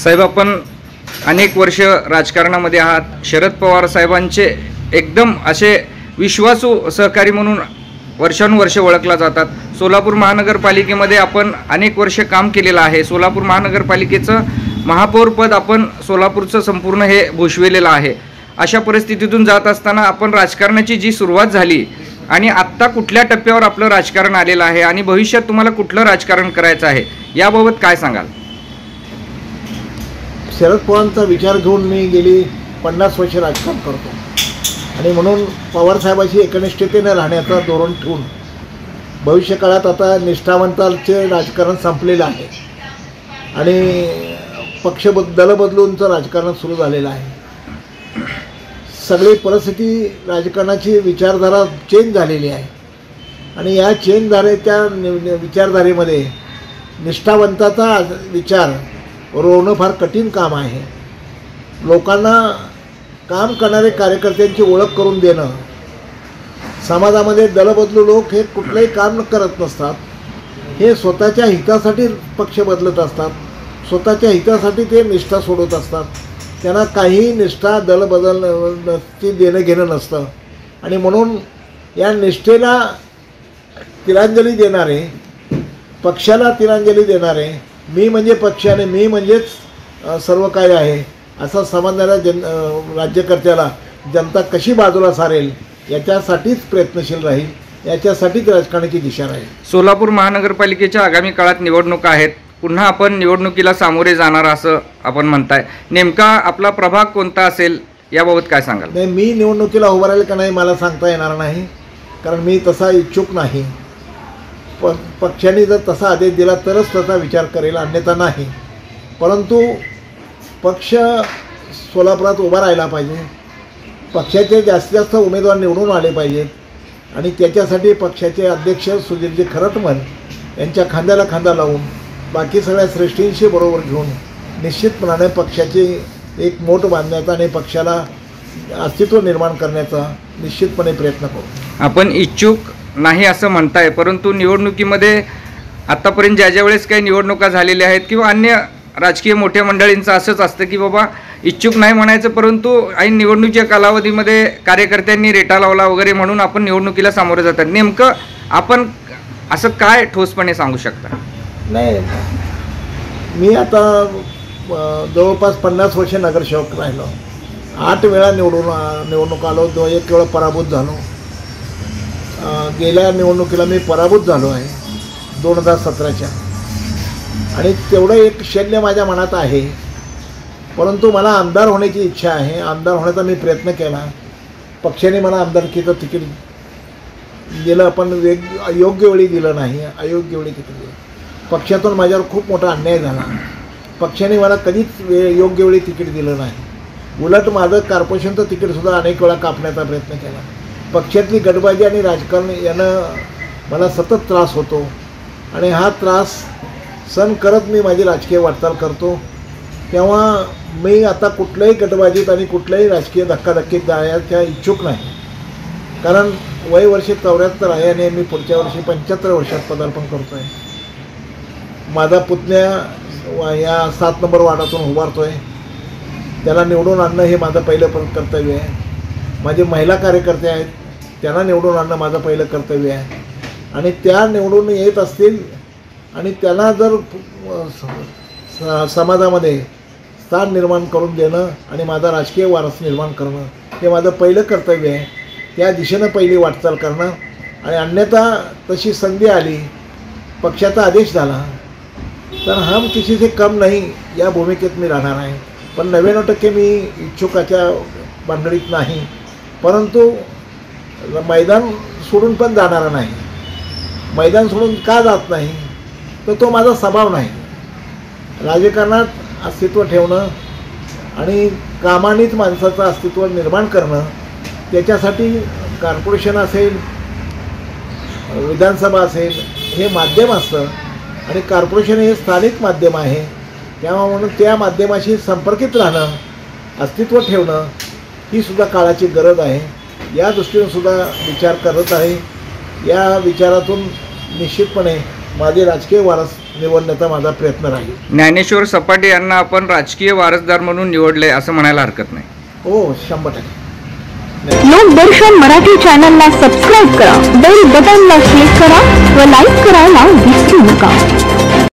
साहेब, आपण अनेक वर्ष राजकारणामध्ये आहात. शरद पवार साहेबांचे एकदम असे विश्वासू सहकारी म्हणून वर्षानुवर्षे ओळखला जातात. सोलापूर महानगरपालिकेमध्ये आपण अनेक वर्ष काम केलेलं आहे. सोलापूर महानगरपालिकेचं महापौरपद आपण सोलापूरचं संपूर्ण हे भूषविलेलं आहे. अशा परिस्थितीतून जात असताना आपण राजकारणाची जी सुरुवात झाली आणि आत्ता कुठल्या टप्प्यावर आपलं राजकारण आलेलं आहे आणि भविष्यात तुम्हाला कुठलं राजकारण करायचं आहे याबाबत काय सांगाल? शरद पवारांचा विचार घेऊन मी गेली 50 वर्षे राजकारण करतो आणि म्हणून पवारसाहेबांशी एकनिष्ठतेने राहण्याचा धोरण ठेवून भविष्यकाळात आता निष्ठावंतांचे राजकारण संपलेलं आहे आणि दल बदलूनचं राजकारण सुरू झालेलं आहे. सगळी परिस्थिती राजकारणाची विचारधारा चेंज झालेली आहे आणि या त्या विचारधारेमध्ये निष्ठावंताचा विचार रोवणं फार कठीण काम आहे. लोकांना काम करणारे कार्यकर्त्यांची ओळख करून देणं. समाजामध्ये दलबदलू लोक हे कुठलंही काम करत नसतात. हे स्वतःच्या हितासाठी पक्ष बदलत असतात. स्वतःच्या हितासाठी ते निष्ठा सोडत असतात. त्यांना काही निष्ठा दलबदलची देणं घेणं नसतं आणि म्हणून या निष्ठेला तिलांजली देणारे, पक्षाला तिलांजली देणारे, मी म्हणजे पक्ष आणि मी म्हणजेच सर्व काय आहे असं समजणाऱ्या राज्यकर्त्याला जनता कशी बाजूला सारेल याच्यासाठीच प्रयत्नशील राहील. याच्यासाठीच राजकारणाची दिशा राहील. सोलापूर महानगरपालिकेच्या आगामी काळात निवडणुका आहेत. पुन्हा आपण निवडणुकीला सामोरे जाणार असं आपण म्हणताय. नेमका आपला प्रभाग कोणता असेल याबाबत काय सांगाल? नाही, मी निवडणुकीला उभं राहील का नाही मला सांगता येणार नाही, कारण मी तसा इच्छुक नाही. पक्षाने जर तसा आदेश दिला तरच त्याचा विचार करेल, अन्यथा नाही. परंतु पक्ष सोलापुरात उभा राहिला पाहिजे. पक्षाचे जास्तीत जास्त उमेदवार निवडून आले पाहिजेत आणि त्याच्यासाठी पक्षाचे अध्यक्ष सुधीरजी खरटमल यांच्या खांद्याला खांदा लावून बाकी सगळ्या श्रेष्ठींशी बरोबर घेऊन निश्चितपणाने पक्षाची एक मोठ बांधण्याचा आणि पक्षाला अस्तित्व निर्माण करण्याचा निश्चितपणे प्रयत्न करू. आपण इच्छुक नाही असं म्हणताय, परंतु निवडणुकीमध्ये आत्तापर्यंत ज्या वेळेस काही निवडणुका झालेल्या आहेत किंवा अन्य राजकीय मोठ्या मंडळींचं असंच असतं की बाबा इच्छुक नाही म्हणायचं, परंतु ऐन निवडणुकीच्या कालावधीमध्ये कार्यकर्त्यांनी रेटा लावला वगैरे म्हणून आपण निवडणुकीला सामोरे जातात. नेमकं आपण असं काय ठोसपणे सांगू शकता? नाही, मी आता जवळपास 50 वर्षे नगरसेवक राहिलो. 8 वेळा निवडणूक आलो. 1 वेळा पराभूत झालो. गेल्या निवडणुकीला मी पराभूत झालो आहे 2017च्या आणि तेवढं एक शल्य माझ्या मनात आहे. परंतु मला आमदार होण्याची इच्छा आहे. आमदार होण्याचा मी प्रयत्न केला. पक्षाने मला आमदारकीचं तिकीट दिलं पण योग्य वेळी दिलं नाही. अयोग्य वेळी तिकीट दिलं. पक्षातून माझ्यावर खूप मोठा अन्याय झाला. पक्षाने मला कधीच योग्य वेळी तिकीट दिलं नाही. उलट माझं कॉर्पोरेशनचं तिकीटसुद्धा अनेक वेळा कापण्याचा प्रयत्न केला. पक्षातली गटबाजी आणि राजकारण यानं मला सतत त्रास होतो आणि हा त्रास सहन करत मी माझी राजकीय वाटचाल करतो. तेव्हा मी आता कुठल्याही गटबाजीत आणि कुठल्याही राजकीय धक्काधक्कीत जायच्या इच्छुक नाही, कारण वय वर्षे 74 आहे आणि मी पुढच्या वर्षी 75 वर्षात पदार्पण करतो आहे. माझा पुतण्या या 7 नंबर वार्डातून उभारतो आहे. त्याला निवडून आणणं हे माझं पहिलं कर्तव्य आहे. माझे महिला कार्यकर्ते आहेत, त्यांना निवडून आणणं माझं पहिलं कर्तव्य आहे आणि त्या निवडून येत असतील आणि त्यांना जर समाजामध्ये स्थान निर्माण करून देणं आणि माझा राजकीय वारसा निर्माण करणं हे माझं पहिलं कर्तव्य आहे. त्या दिशेनं पहिली वाटचाल करणं आणि अन्यथा तशी संधी आली, पक्षाचा आदेश झाला तर हम किसी से कम नहीं या भूमिकेत मी राहणार आहे. पण 99% मी इच्छुकाच्या भानगडीत नाही, परंतु मैदान सोडून पण जाणारा नाही. मैदान सोडून का जात नाही तर तो माझा स्वभाव नाही. राजकारणात अस्तित्व ठेवणं आणि कामानेच माणसाचं अस्तित्व निर्माण करणं, त्याच्यासाठी कॉर्पोरेशन असेल, विधानसभा असेल हे माध्यम असतं आणि कॉर्पोरेशन हे स्थानिक माध्यम आहे. तेव्हा म्हणून त्या माध्यमाशी संपर्कित राहणं, अस्तित्व ठेवणं ही सुद्धा काळाची गरज आहे. या दृष्टीने सुद्धा विचार करत आहे. या विचारातून निश्चितपणे माझे राजकीय वारस निवडण्याचा माझा प्रयत्न राहील. ज्ञानेश्वर सपाटे यांना आपण राजकीय वारसदार म्हणून निवडले असं म्हणायला हरकत नाही. हो, 100%. लोकदर्शन मराठी चॅनलला सबस्क्राईब करा, बेल बटनला क्लिक करा व लाईक करायला विसरू नका.